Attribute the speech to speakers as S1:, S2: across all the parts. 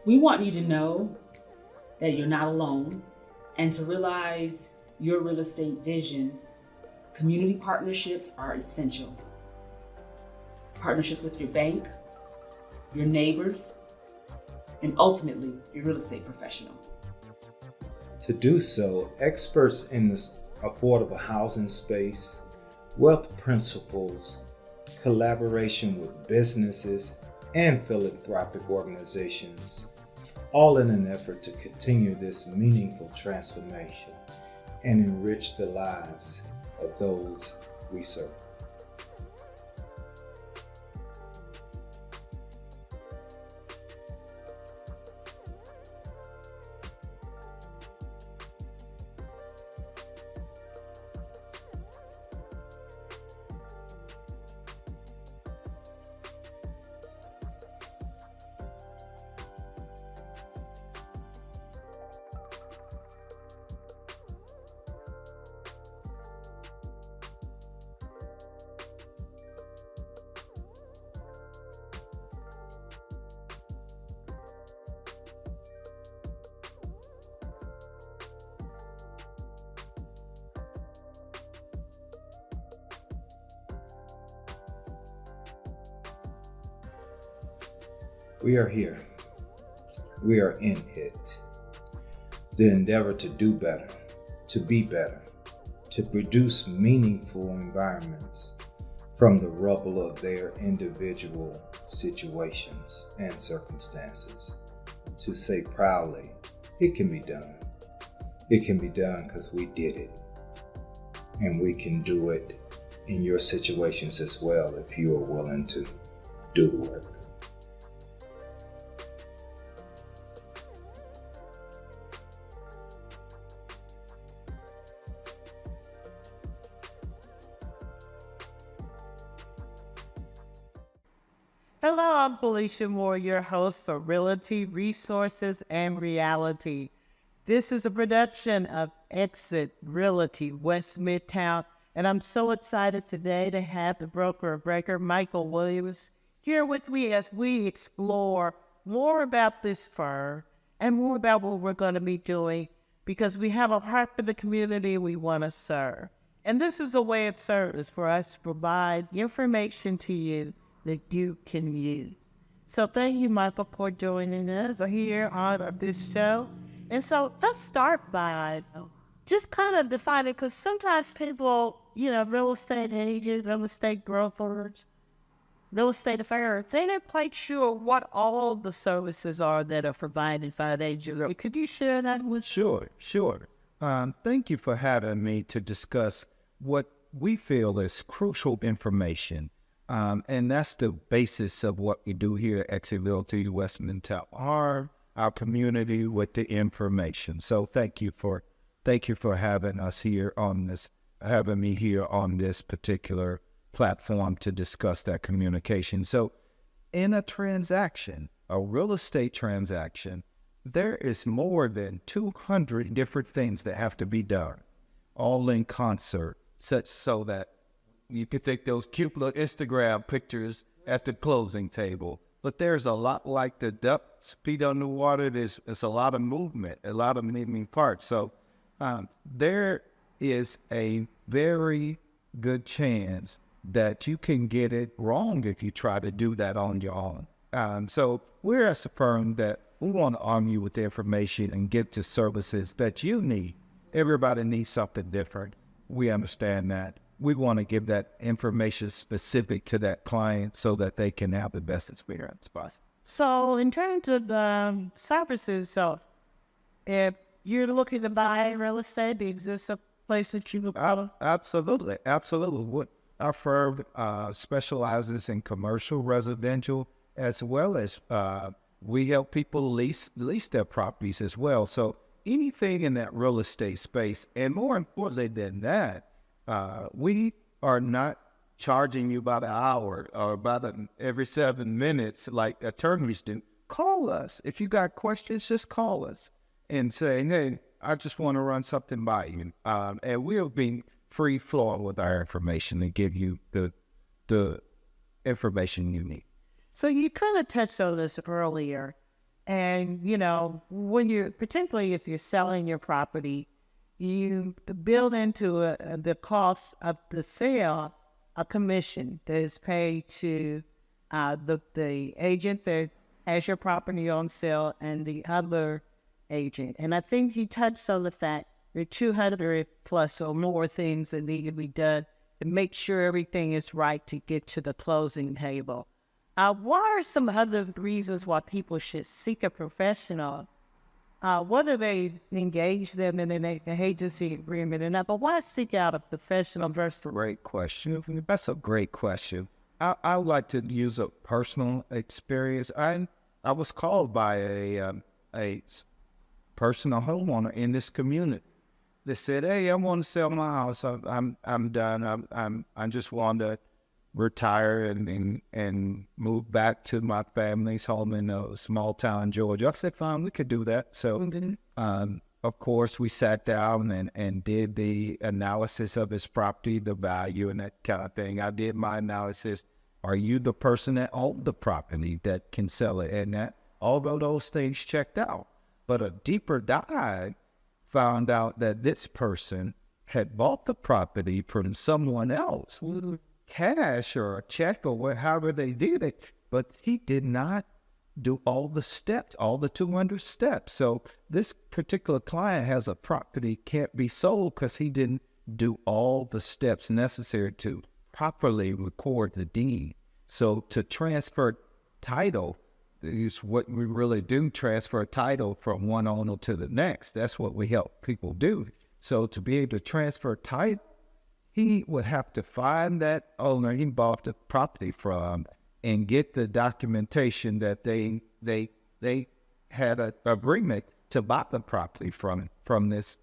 S1: We want you to know that you're not alone and to realize your real estate vision. Community partnerships are essential. Partnerships with your bank, your neighbors, and ultimately your real estate professional.
S2: To do so, experts in the affordable housing space, wealth principles, collaboration with businesses and philanthropic organizations, all in an effort to continue this meaningful transformation and enrich the lives of those we serve. We are here. We are in it. The endeavor to do better, to be better, to produce meaningful environments from the rubble of their individual situations and circumstances. To say proudly, it can be done. It can be done because we did it. And we can do it in your situations as well if you are willing to do the work.
S3: Hello, I'm Felicia Moore, your host for Realty, Resources, and Reality. This is a production of EXIT Realty West Midtown, and I'm so excited today to have the broker of record, Michael Williams, here with me as we explore more about this firm and more about what we're going to be doing, because we have a heart for the community we want to serve. And this is a way of service for us to provide information to you that you can use. So thank you, Michael, for joining us here on this show. And so let's start by just kind of defining, because sometimes people, real estate agents, real estate brokers, real estate affairs, they're not quite sure what all the services are that are provided by the agent. Could you share that with us?
S4: Sure. Thank you for having me to discuss what we feel is crucial information. And that's the basis of what we do here at EXIT Realty West Midtown, our community with the information. So thank you for having us here on this, having me here on this particular platform to discuss that communication. So in a transaction, a real estate transaction, there is more than 200 different things that have to be done, all in concert, such so that you can take those cute little Instagram pictures at the closing table. But there's a lot like the duck's feet underwater. There's a lot of movement, a lot of moving parts. So there is a very good chance that you can get it wrong if you try to do that on your own. So we're as a firm that we want to arm you with the information and get the services that you need. Everybody needs something different. We understand that. We want to give that information specific to that client so that they can have the best experience possible.
S3: So in terms of services, so if you're looking to buy real estate, is this a place that you look out?
S4: Absolutely. What our firm specializes in commercial, residential, as well as we help people lease their properties as well. So anything in that real estate space, and more importantly than that, we are not charging you by the hour or by every 7 minutes like attorneys do. Call us. If you got questions, just call us and say, hey, I just want to run something by you. And we'll be free flowing with our information and give you the information you need.
S3: So you kind of touched on this earlier, And, when you're, particularly if you're selling your property, you build into the cost of the sale a commission that is paid to the agent that has your property on sale and the other agent. And I think he touched on the fact there are 200 plus or more things that need to be done to make sure everything is right to get to the closing table. What are some other reasons why people should seek a professional, whether they engage them in an agency agreement or not, but why seek out a professional versus...
S4: Great question. That's a great question. I would like to use a personal experience. I was called by a personal homeowner in this community. They said, "Hey, I want to sell my house. I'm done. I just want to retire and move back to my family's home in a small town, Georgia." I said, "Fine, we could do that." So, of course, we sat down and did the analysis of his property, the value, and that kind of thing. I did my analysis. Are you the person that owned the property that can sell it? And that, although those things checked out, but a deeper dive found out that this person had bought the property from someone else, cash or a check or however they did it, but he did not do all the steps, all the 200 steps. So this particular client has a property can't be sold because he didn't do all the steps necessary to properly record the deed. So to transfer title is what we really do, transfer title from one owner to the next. That's what we help people do. So to be able to transfer title, he would have to find that owner he bought the property from and get the documentation that they had an agreement to buy the property from this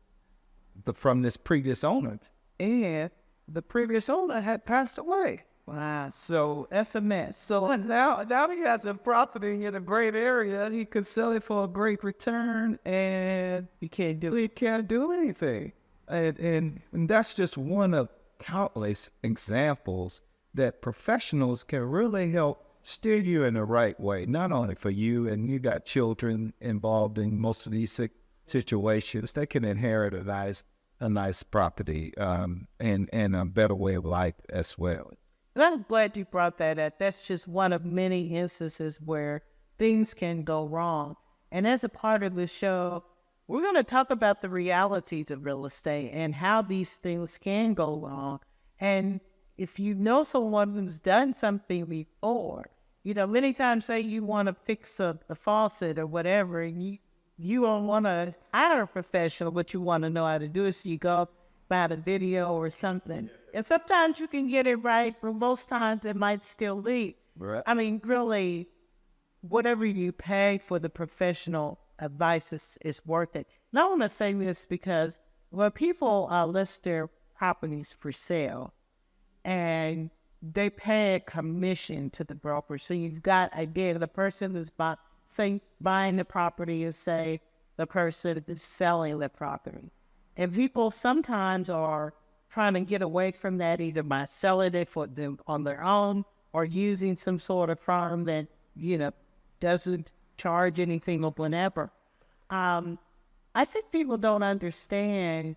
S4: previous owner, and the previous owner had passed away.
S3: Wow.
S4: So
S3: That's a mess.
S4: so now he has a property in a great area. He could sell it for a great return, and
S3: You can't do
S4: he can't do anything. And that's just one of countless examples that professionals can really help steer you in the right way, not only for you, and you got children involved in most of these situations. They can inherit a nice property and a better way of life as well.
S3: And I'm glad you brought that up. That's just one of many instances where things can go wrong. And as a part of the show, we're going to talk about the realities of real estate and how these things can go wrong. And if you know someone who's done something before, many times say you want to fix a faucet or whatever, and you don't want to hire a professional, but you want to know how to do it. So you go about a video or something. And sometimes you can get it right, but most times it might still leak.
S4: Right.
S3: I mean, really, whatever you pay for the professional advice is worth it. And I want to say this because when people list their properties for sale and they pay a commission to the broker, so you've got, again, the person who's buying the property and say the person is selling the property. And people sometimes are trying to get away from that either by selling it for them on their own or using some sort of firm that, doesn't charge anything or whatever. I think people don't understand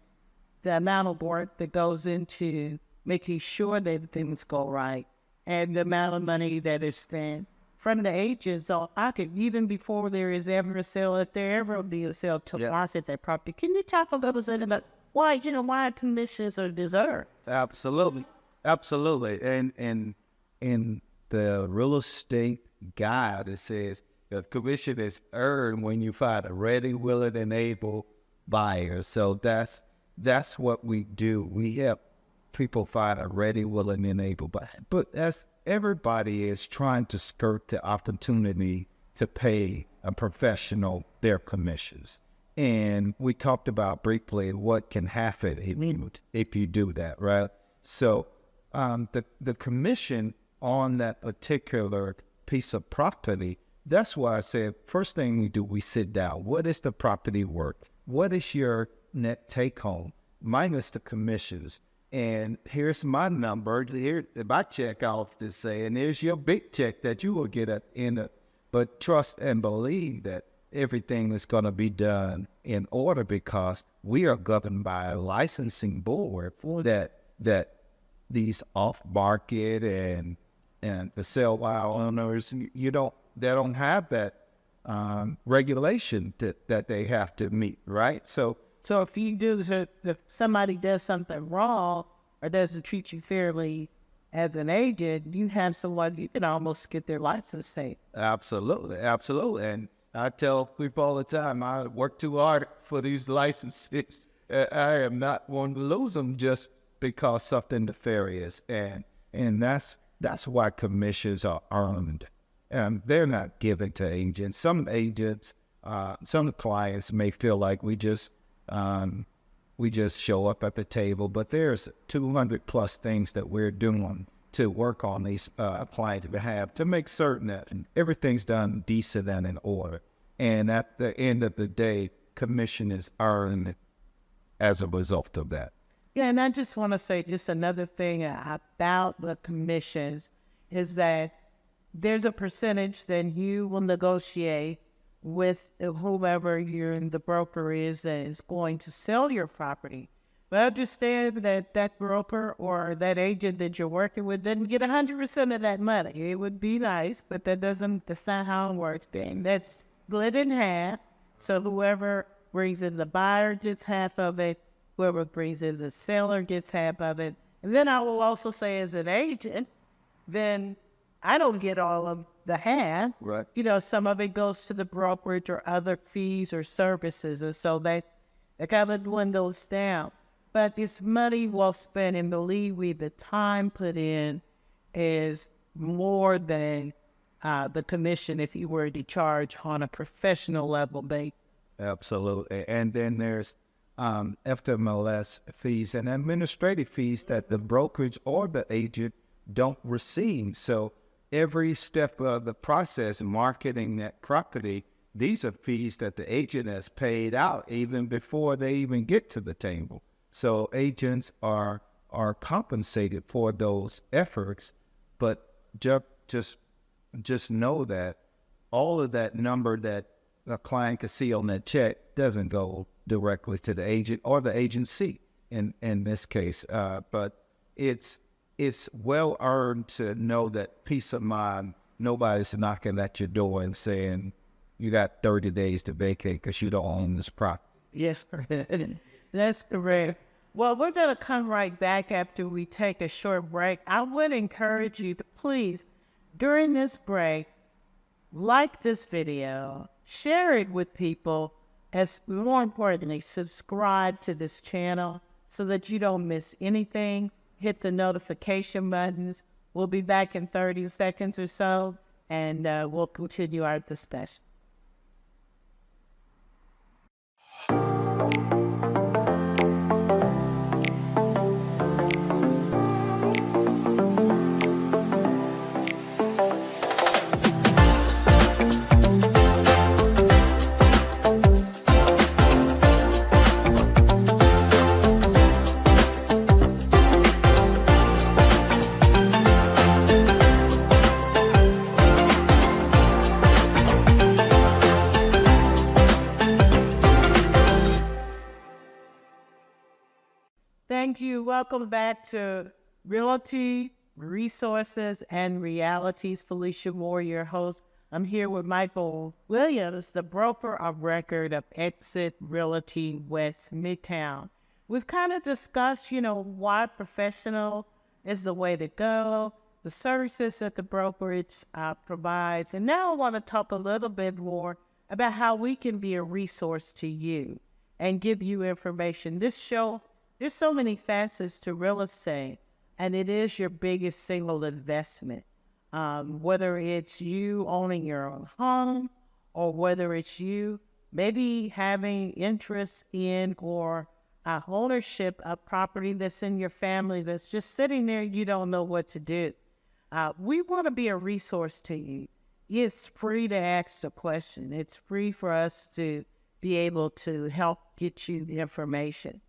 S3: the amount of work that goes into making sure that things go right and the amount of money that is spent from the agents on pocket, even before there is ever a sale, if there ever will be a sale to market that property. Can you talk a little bit about why commissions are deserved?
S4: Absolutely. And in the real estate guide, it says the commission is earned when you find a ready, willing, and able buyer. So that's what we do. We help people find a ready, willing, and able buyer. But as everybody is trying to skirt the opportunity to pay a professional their commissions. And we talked about briefly what can happen if you do that, right? So the commission on that particular piece of property, that's why I said first thing we do, we sit down. What is the property worth? What is your net take home minus the commissions? And here's my number. Here, my check off to say, and here's your big check that you will get at end of. But trust and believe that everything is going to be done in order because we are governed by a licensing board for that these off-market and the sell by owners, they don't have that regulation that they have to meet, right?
S3: So if somebody does something wrong or doesn't treat you fairly as an agent, you have someone you can almost get their license saved.
S4: Absolutely. And I tell people all the time, I work too hard for these licenses. I am not one to lose them just because something nefarious. And that's why commissions are earned. And they're not given to agents. Some agents, some clients may feel like we just show up at the table, but there's 200 plus things that we're doing to work on these clients' behalf to make certain that everything's done decent and in order. And at the end of the day, commission is earned as a result of that.
S3: Yeah, and I just want to say just another thing about the commissions is that there's a percentage that you will negotiate with whomever the broker is that is going to sell your property. But understand that broker or that agent that you're working with didn't get 100% of that money. It would be nice, but that's not how it works. Then that's split in half. So whoever brings in the buyer gets half of it. Whoever brings in the seller gets half of it. And then I will also say as an agent, then I don't get all of the half.
S4: Right.
S3: Some of it goes to the brokerage or other fees or services. And so that kind of dwindles down. But it's money well spent, and believe me, the time put in is more than the commission if you were to charge on a professional level basis.
S4: Absolutely. And then there's FMLS fees and administrative fees that the brokerage or the agent don't receive. So every step of the process, marketing that property, these are fees that the agent has paid out even before they even get to the table. So agents are compensated for those efforts, but just know that all of that number that a client can see on that check doesn't go directly to the agent or the agency in this case. But it's well earned to know that peace of mind. Nobody's knocking at your door and saying you got 30 days to vacate because you don't own this property.
S3: Yes, that's correct. Well, we're going to come right back after we take a short break. I would encourage you to please, during this break, like this video, share it with people, as more importantly, subscribe to this channel so that you don't miss anything. Hit the notification buttons. We'll be back in 30 seconds or so, and we'll continue our discussion. Thank you. Welcome back to Realty, Resources, and Realities. Felicia Moore, your host. I'm here with Michael Williams, the broker of record of EXIT Realty West Midtown. We've kind of discussed, why professional is the way to go, the services that the brokerage provides. And now I want to talk a little bit more about how we can be a resource to you and give you information. This show, there's so many facets to real estate, and it is your biggest single investment. Whether it's you owning your own home or whether it's you maybe having interest in or ownership of property that's in your family that's just sitting there, you don't know what to do. We want to be a resource to you. It's free to ask the question. It's free for us to be able to help get you the information.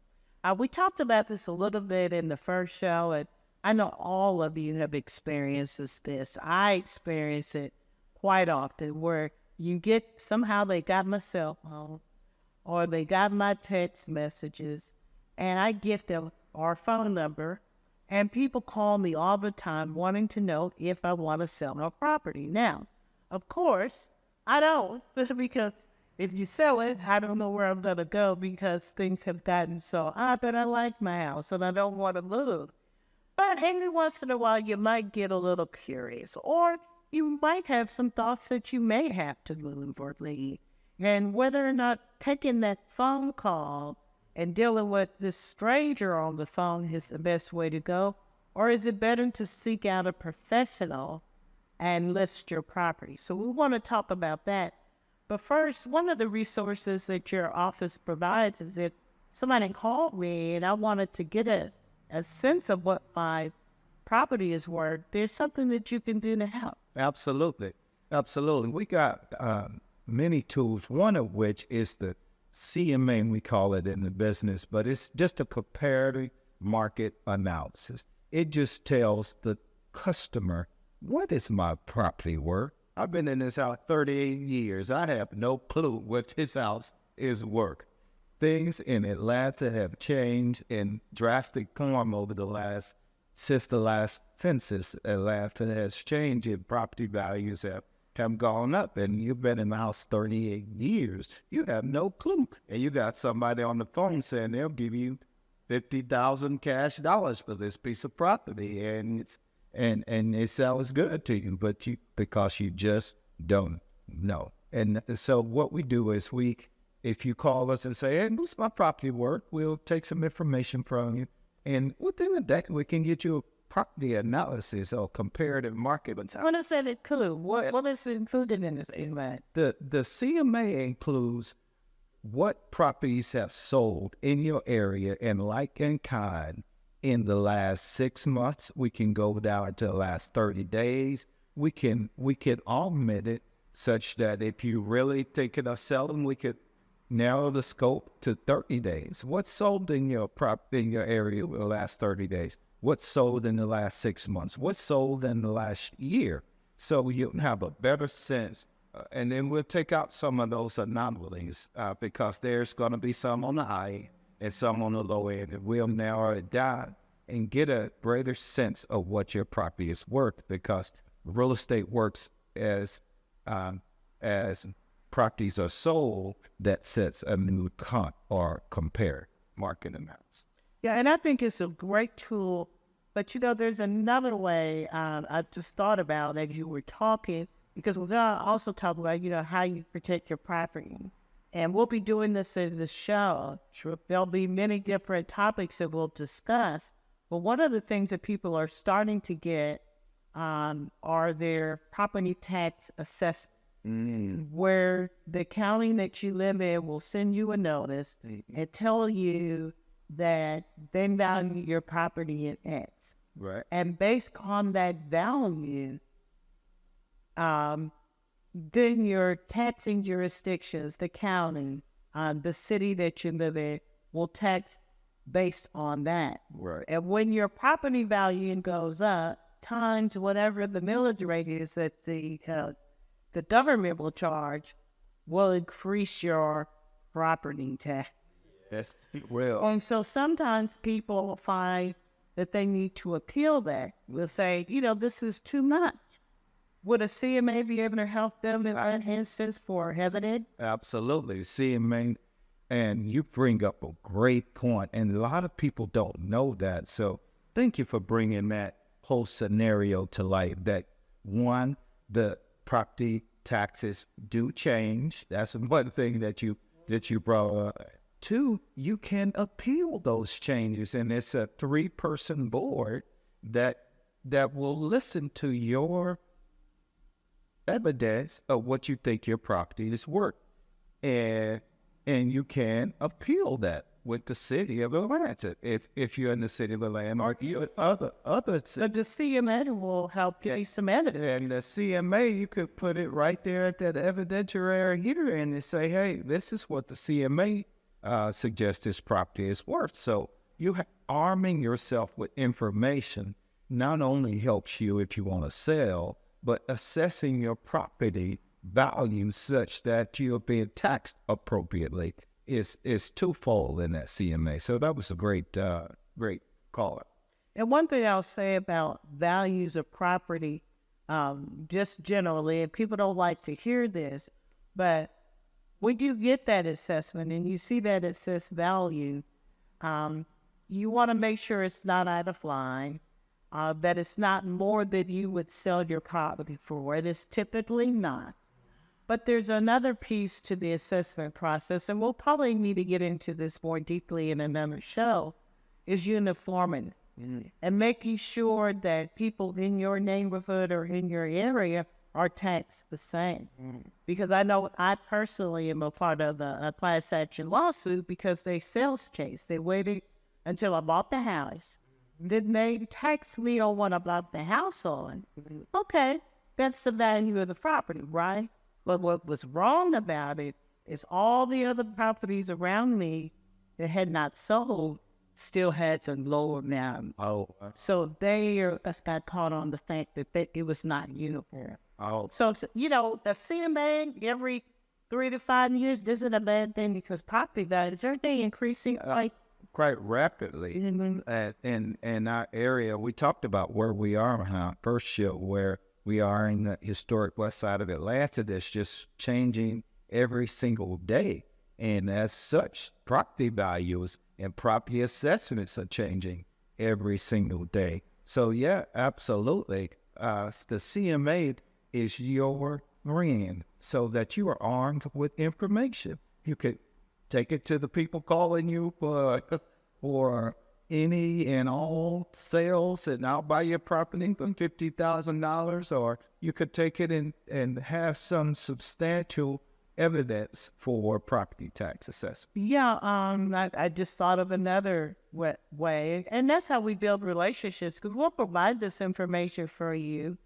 S3: We talked about this a little bit in the first show, and I know all of you have experienced this. I experience it quite often where somehow they got my cell phone or they got my text messages, and I give them our phone number, and people call me all the time wanting to know if I want to sell my property. Now, of course, I don't, because if you sell it, I don't know where I'm going to go because things have gotten so high, but I like my house and I don't want to move. But every once in a while, you might get a little curious, or you might have some thoughts that you may have to move or leave. And whether or not taking that phone call and dealing with this stranger on the phone is the best way to go, or is it better to seek out a professional and list your property? So we want to talk about that. But first, one of the resources that your office provides is if somebody called me and I wanted to get a sense of what my property is worth, there's something that you can do to help.
S4: Absolutely. Absolutely. We got many tools, one of which is the CMA, we call it in the business, but it's just a comparative market analysis. It just tells the customer, what is my property worth? I've been in this house 38 years. I have no clue what this house is worth. Things in Atlanta have changed in drastic form since the last census. Atlanta has changed and property values have gone up, and you've been in the house 38 years. You have no clue. And you got somebody on the phone saying they'll give you $50,000 cash dollars for this piece of property, and it sounds good to you, but because you just don't know. And so what we do is if you call us and say, hey, what's my property worth? We'll take some information from you. And within a day, we can get you a property analysis or comparative market.
S3: What is that include? What is included in this?
S4: The CMA includes what properties have sold in your area and like and kind in the last 6 months. We can go down to the last 30 days. We can augment it such that if you really thinking of selling, we could narrow the scope to 30 days. What's sold in your area in the last 30 days? What's sold in the last 6 months? What's sold in the last year? So you have a better sense. And then we'll take out some of those anomalies because there's going to be some on the high and some on the low end. And we'll narrow it down and get a greater sense of what your property is worth, because real estate works as properties are sold that sets a new comp or compare market amounts.
S3: Yeah, and I think it's a great tool. But, there's another way I just thought about as you were talking, because we're going to also talk about, how you protect your property. And we'll be doing this in the show. There'll be many different topics that we'll discuss. But one of the things that people are starting to get are their property tax assessments, where the county that you live in will send you a notice and tell you that they value your property at X.
S4: Right.
S3: And based on that value, then your taxing jurisdictions, the county, the city that you live in, will tax based on that.
S4: Right.
S3: And when your property value goes up, times whatever the millage rate is that the government will charge, will increase your property tax.
S4: Yes, it will.
S3: And so sometimes people find that they need to appeal that. They'll say, this is too much. Would a CMA be able to help them in that instance for hesitant?
S4: Absolutely. CMA, and you bring up a great point, and a lot of people don't know that. So thank you for bringing that whole scenario to light, that one, the property taxes do change. That's one thing that you brought up. Two, you can appeal those changes, and it's a 3-person board that will listen to your evidence of what you think your property is worth, and you can appeal that with the city of Atlanta if you're in the city of Atlanta or other.
S3: But the CMA will help you some evidence.
S4: And the CMA, you could put it right there at that evidentiary hearing and say, hey, this is what the CMA suggests this property is worth. So arming yourself with information not only helps you if you want to sell, but assessing your property value such that you're being taxed appropriately is twofold in that CMA. So that was a great call.
S3: And one thing I'll say about values of property, just generally, and people don't like to hear this, but when you get that assessment and you see that assessed value, you want to make sure it's not out of line, that it's not more than you would sell your property for. It is typically not. But there's another piece to the assessment process, and we'll probably need to get into this more deeply in another show, is uniformity. And making sure that people in your neighborhood or in your area are taxed the same. Because I know I personally am a part of a class action lawsuit because they sales case. They waited until I bought the house. Then they taxed me on what I bought the house on. Okay, that's the value of the property, right? But what was wrong about it is all the other properties around me that had not sold still had some lower amount. So they got caught on the fact that it was not uniform. So, you know, the CMA every 3 to 5 years isn't a bad thing because property values, aren't they increasing
S4: quite rapidly? In our area, we talked about where we are on our first show, where we are in the historic west side of Atlanta that's just changing every single day. And as such, property values and property assessments are changing every single day. So yeah, absolutely. The CMA is your friend so that you are armed with information. You could take it to the people calling you for any and all sales, and I'll buy your property for $50,000, or you could take it and have some substantial evidence for property tax assessment.
S3: Yeah, I just thought of another way, and that's how we build relationships, because we'll provide this information for you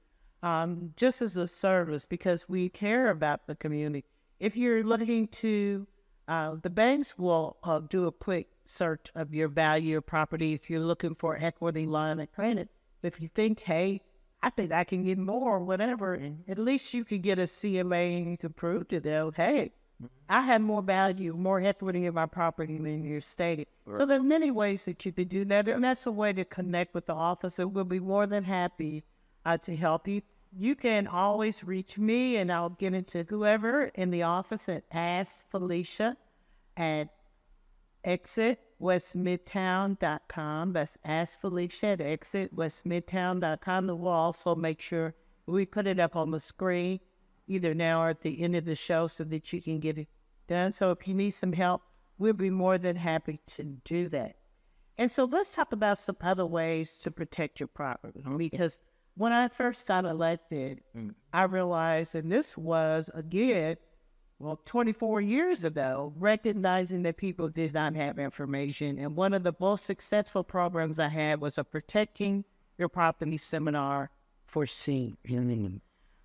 S3: just as a service because we care about the community. If you're looking to, the banks will do a quick search of your value of property if you're looking for equity line of credit. If you think, hey, I think I can get more or whatever, at least you can get a CMA to prove to them, hey, I have more value, more equity in my property than you're stated. Right. So there are many ways that you could do that, and that's a way to connect with the office, and we'll be more than happy to help you. You can always reach me, and I'll get into whoever in the office at AskFelicia at EXITWestMidtown.com. That's AskFelicia at EXITWestMidtown.com. And we'll also make sure we put it up on the screen either now or at the end of the show so that you can get it done. So if you need some help, we'll be more than happy to do that. And so let's talk about some other ways to protect your property. Because when I first got elected, I realized, and this was, again, 24 years ago, recognizing that people did not have information. And one of the most successful programs I had was a Protecting Your Property seminar for seniors.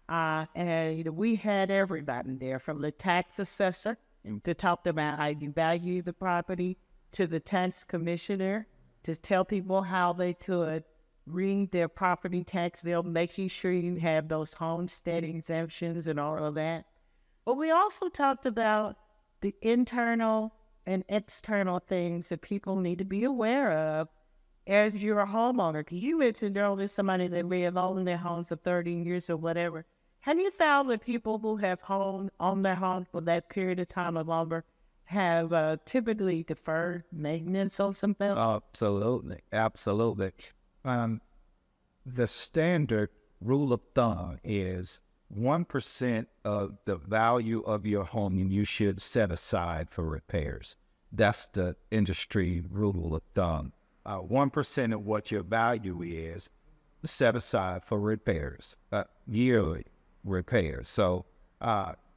S3: And we had everybody there, from the tax assessor to talk about how you value the property, to the tax commissioner to tell people how they could read their property tax bill, making sure you have those homestead exemptions and all of that. But we also talked about the internal and external things that people need to be aware of as you're a homeowner. Because you mentioned earlier somebody that may have owned their homes for 30 years or whatever. Have you found that people who have owned their home for that period of time or longer have typically deferred maintenance on something?
S4: Absolutely. Absolutely. The standard rule of thumb is 1% of the value of your home you should set aside for repairs. That's the industry rule of thumb. 1% of what your value is set aside for repairs, yearly repairs. So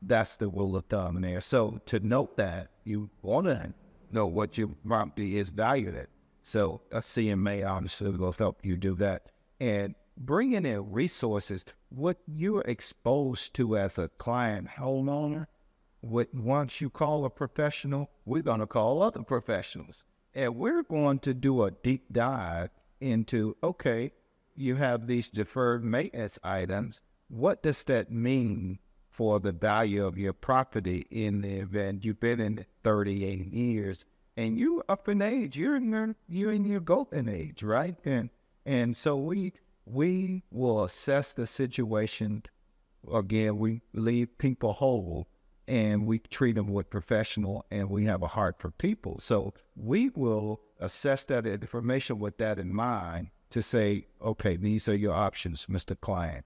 S4: that's the rule of thumb there. So to note that, you want to know what your property is valued at. So a CMA obviously will help you do that. And bringing in resources, what you're exposed to as a client homeowner, once you call a professional, we're going to call other professionals. And we're going to do a deep dive into, okay, you have these deferred maintenance items. What does that mean for the value of your property in the event you've been in it 38 years and you up in age, you're in your golden age, right? And so we will assess the situation. Again, we leave people whole and we treat them with professional, and we have a heart for people. So we will assess that information with that in mind to say, okay, these are your options, Mr. Client.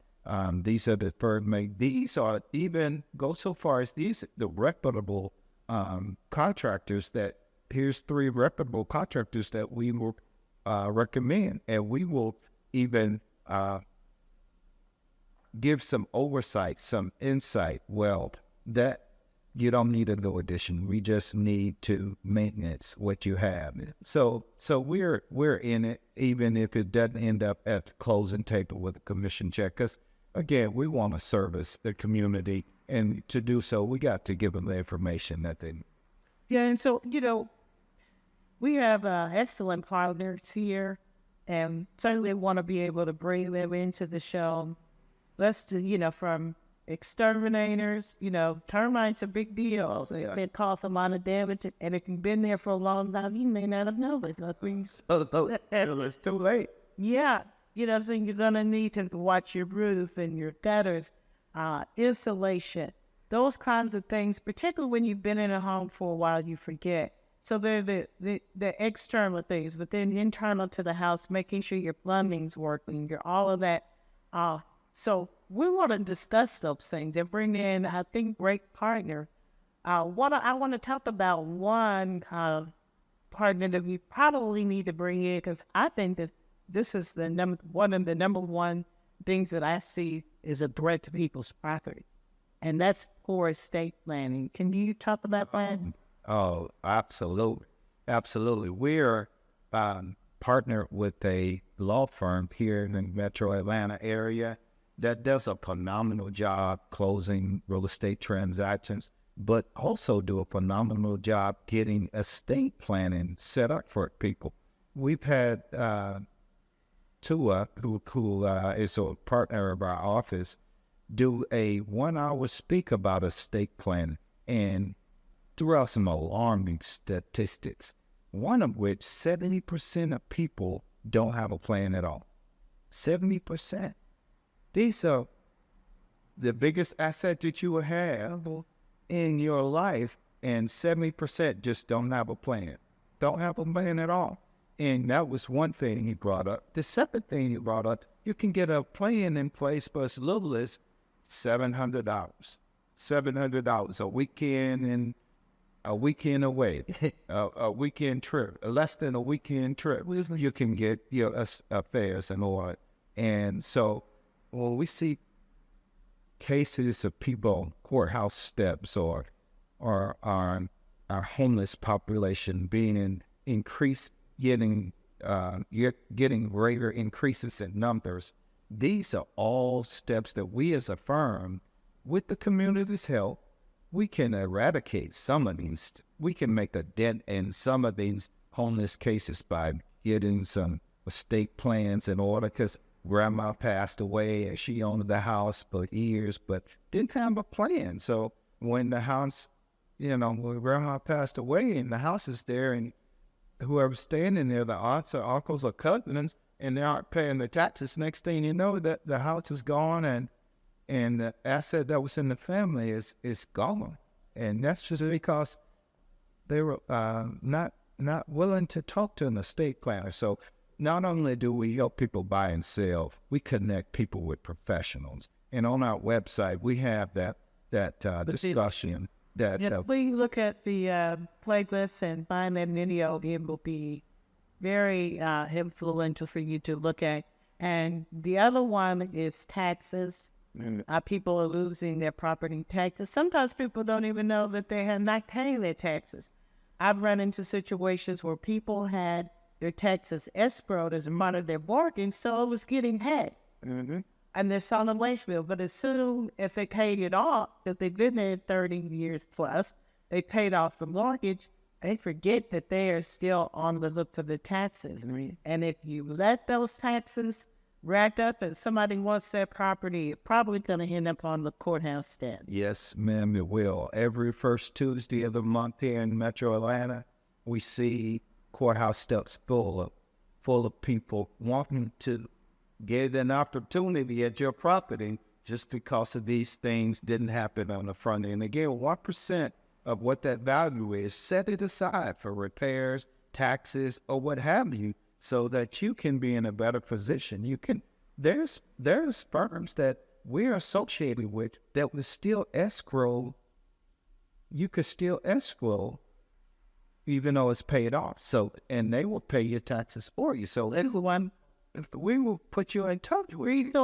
S4: These are the third make. These are even go so far as the reputable contractors that here's 3 reputable contractors that we will recommend, and we will even give some oversight, some insight. Well, that you don't need a new addition. We just need to maintenance what you have. So we're in it, even if it doesn't end up at the closing table with a commission check. Because again, we want to service the community, and to do so, we got to give them the information that they need.
S3: Yeah, and so, we have excellent partners here, and certainly want to be able to bring them into the show. Let's do, from exterminators, termites are big deals. It cause a lot of damage, and it can been there for a long time. You may not have known it.
S4: It's too late.
S3: Yeah, so you're going to need to watch your roof and your gutters, insulation, those kinds of things, particularly when you've been in a home for a while, you forget. So they're the external things, but then internal to the house, making sure your plumbing's working, all of that. So we want to discuss those things and bring in, I think, great partner. I want to talk about one partner that we probably need to bring in, because I think that this is one of the number one things that I see is a threat to people's property, and that's poor estate planning. Can you talk about that?
S4: Oh, absolutely. Absolutely. We're partnered with a law firm here in the Metro Atlanta area that does a phenomenal job closing real estate transactions, but also do a phenomenal job getting estate planning set up for people. We've had Tua, who is a partner of our office, do a 1-hour speak about estate planning and threw out some alarming statistics, one of which 70% of people don't have a plan at all. 70%. These are the biggest asset that you will have in your life, and 70% just don't have a plan. Don't have a plan at all. And that was one thing he brought up. The second thing he brought up, you can get a plan in place for as little as $700. $700 a weekend away, a weekend trip, less than a weekend trip. You can get your affairs in order. And so when we see cases of people on courthouse steps or our homeless population being getting greater increases in numbers, these are all steps that we as a firm, with the community's help, we can eradicate some of these. We can make a dent in some of these homeless cases by getting some estate plans in order, because grandma passed away and she owned the house for years, but didn't have a plan. So when the house, when grandma passed away and the house is there, and whoever's staying in there, the aunts or uncles or cousins, and they aren't paying the taxes, next thing you know, that the house is gone, and the asset that was in the family is gone. And that's just because they were not willing to talk to an estate planner. So not only do we help people buy and sell, we connect people with professionals. And on our website, we have that discussion.
S3: We look at the playlist and find that video. It will be very influential for you to look at. And the other one is taxes. People are losing their property taxes. Sometimes people don't even know that they have not paid their taxes. I've run into situations where people had their taxes escrowed as a part of their mortgage, so it was getting hacked. And they're selling a wage bill. But as soon as they paid it off, because they've been there 30 years plus, they paid off the mortgage, they forget that they are still on the hook for the taxes. And if you let those taxes racked up and somebody wants that property, it's probably going to end up on the courthouse steps.
S4: Yes, ma'am, it will. Every first Tuesday of the month here in Metro Atlanta, we see courthouse steps full of people wanting to get an opportunity at your property just because of these things didn't happen on the front end. Again, 1% of what that value is, set it aside for repairs, taxes, or what have you, so that you can be in a better position. There's firms that we're associated with that will still escrow. You could still escrow even though it's paid off. So, and they will pay your taxes for you. So that's the one, we will put you in touch with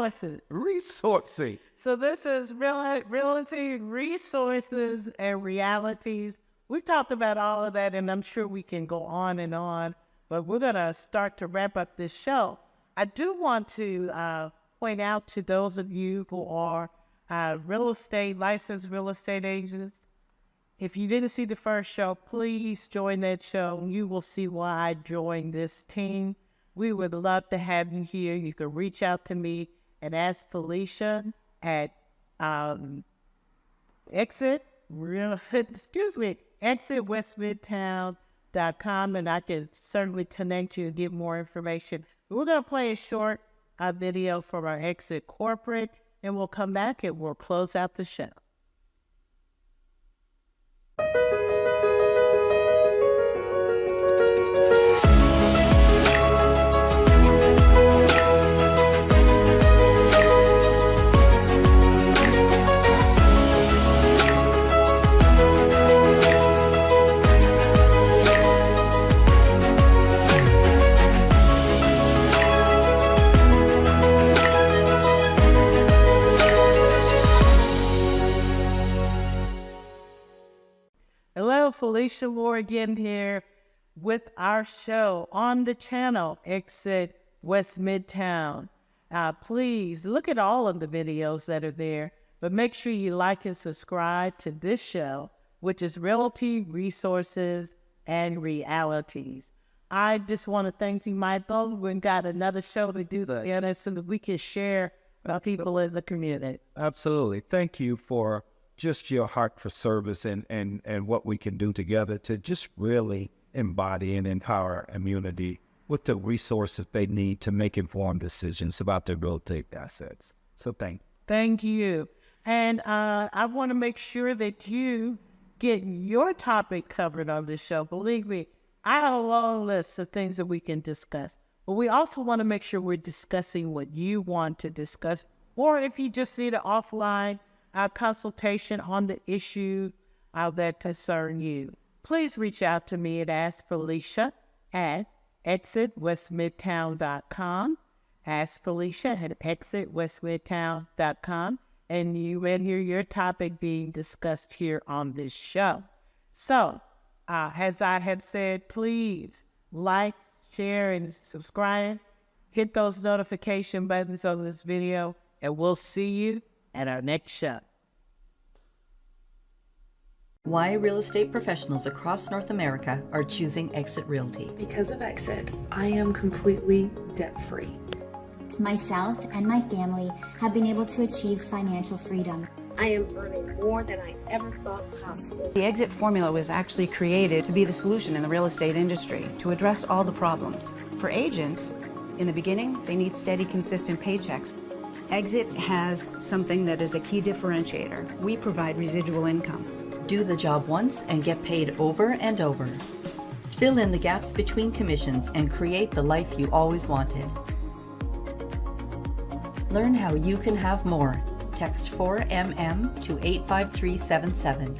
S4: resources.
S3: So this is realty, resources, and realities. We've talked about all of that, and I'm sure we can go on and on, but we're going to start to wrap up this show. I do want to point out to those of you who are licensed real estate agents, if you didn't see the first show, please join that show. You will see why I joined this team. We would love to have you here. You can reach out to me and ask Felicia at EXITWestMidtown.com, and I can certainly connect you and get more information. We're going to play a short video from our Exit Corporate, and we'll come back and we'll close out the show. Hello, Felicia Moore again here with our show on the channel, EXIT West Midtown. Please look at all of the videos that are there, but make sure you like and subscribe to this show, which is Realty, Resources, and Realities. I just want to thank you, Michael. We've got another show to do together so that we can share with people in the community.
S4: Absolutely. Thank you for just your heart for service and what we can do together to just really embody and empower our community with the resources they need to make informed decisions about their real estate assets. So
S3: thank you. And I want to make sure that you get your topic covered on this show. Believe me, I have a long list of things that we can discuss, but we also want to make sure we're discussing what you want to discuss, or if you just need an offline consultation on the issue that concern you, please reach out to me at AskFelicia at EXITWestMidtown.com. AskFelicia at EXITWestMidtown.com, and you will hear your topic being discussed here on this show. So, as I have said, please like, share, and subscribe. Hit those notification buttons on this video, and we'll see you at our next show.
S5: Why real estate professionals across North America are choosing EXIT Realty.
S6: Because of EXIT, I am completely debt-free.
S7: Myself and my family have been able to achieve financial freedom.
S8: I am earning more than I ever thought possible.
S9: The EXIT formula was actually created to be the solution in the real estate industry, to address all the problems. For agents, in the beginning, they need steady, consistent paychecks. EXIT has something that is a key differentiator. We provide residual income.
S5: Do the job once and get paid over and over. Fill in the gaps between commissions and create the life you always wanted. Learn how you can have more. Text 4MM to 85377.